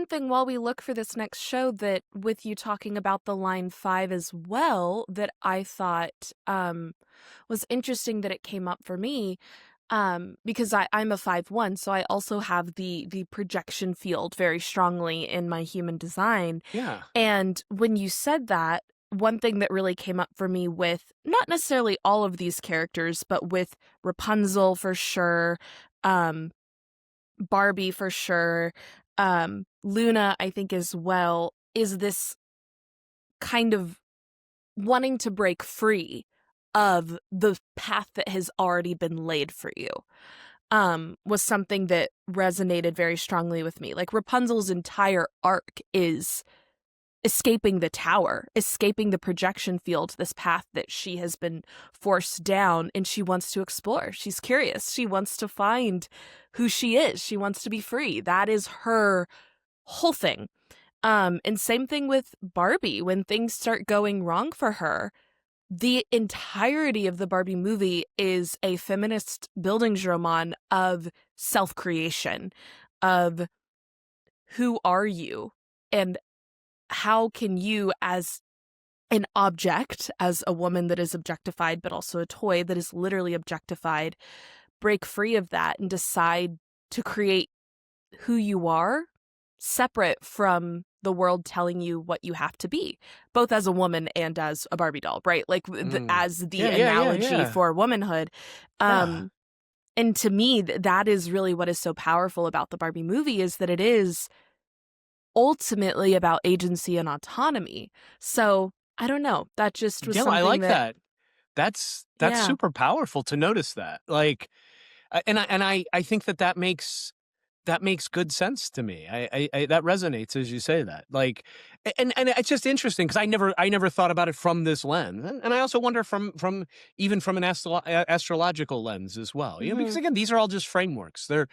something while we look for this next show that, with you talking about the line 5 as well, that I thought was interesting that it came up for me, because I'm a 5/1, so I also have the projection field very strongly in my human design. Yeah. And when you said that, one thing that really came up for me with not necessarily all of these characters, but with Rapunzel for sure, Barbie for sure, Luna, I think as well, is this kind of wanting to break free of the path that has already been laid for you, was something that resonated very strongly with me. Like, Rapunzel's entire arc is escaping the tower, escaping the projection field, this path that she has been forced down, and she wants to explore. She's curious. She wants to find who she is. She wants to be free. That is her whole thing. And same thing with Barbie. When things start going wrong for her, the entirety of the Barbie movie is a feminist Bildungsroman of self-creation, of who are you, and how can you, as an object, as a woman that is objectified, but also a toy that is literally objectified, break free of that and decide to create who you are, separate from the world telling you what you have to be, both as a woman and as a Barbie doll, right? Like, as the analogy for womanhood. And to me, that is really what is so powerful about the Barbie movie, is that it is ultimately about agency and autonomy. So I don't know. That just was something I like that. That's super powerful to notice that. Like, and I think that makes good sense to me. I that resonates as you say that. Like, and it's just interesting because I never thought about it from this lens, and I also wonder from even from an astrological lens as well. You know, because again, these are all just frameworks. They're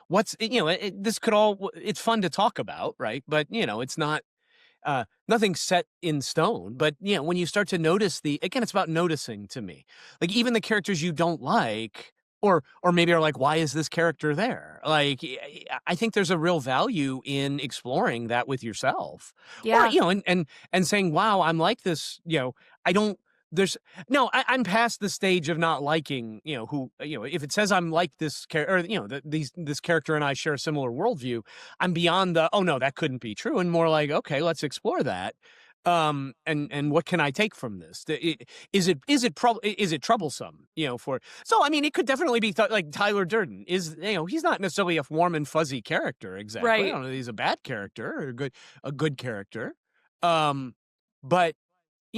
what's this could all, it's fun to talk about, right? But it's not. Nothing set in stone, but when you start to notice again, it's about noticing to me. Like, even the characters you don't like, or maybe are like, why is this character there? Like, I think there's a real value in exploring that with yourself. Yeah. Or, and saying, wow, I'm like this, I don't, I'm past the stage of not liking, who, if it says I'm like this character, or, this character and I share a similar worldview, I'm beyond the, oh no, that couldn't be true. And more like, okay, let's explore that. And what can I take from this? Is it troublesome, so, I mean, it could definitely be like Tyler Durden is, he's not necessarily a warm and fuzzy character. Exactly. Right. I don't know, he's a bad character or a good character. But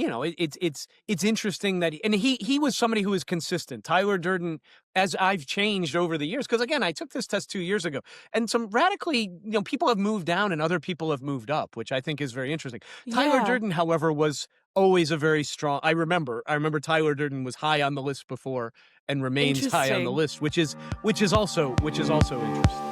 it's interesting that he was somebody who was consistent. Tyler Durden, as I've changed over the years, because again, I took this test 2 years ago, and some radically, people have moved down and other people have moved up, which I think is very interesting. Tyler Durden, however, was always a very strong. I remember Tyler Durden was high on the list before and remains high on the list, which is also interesting.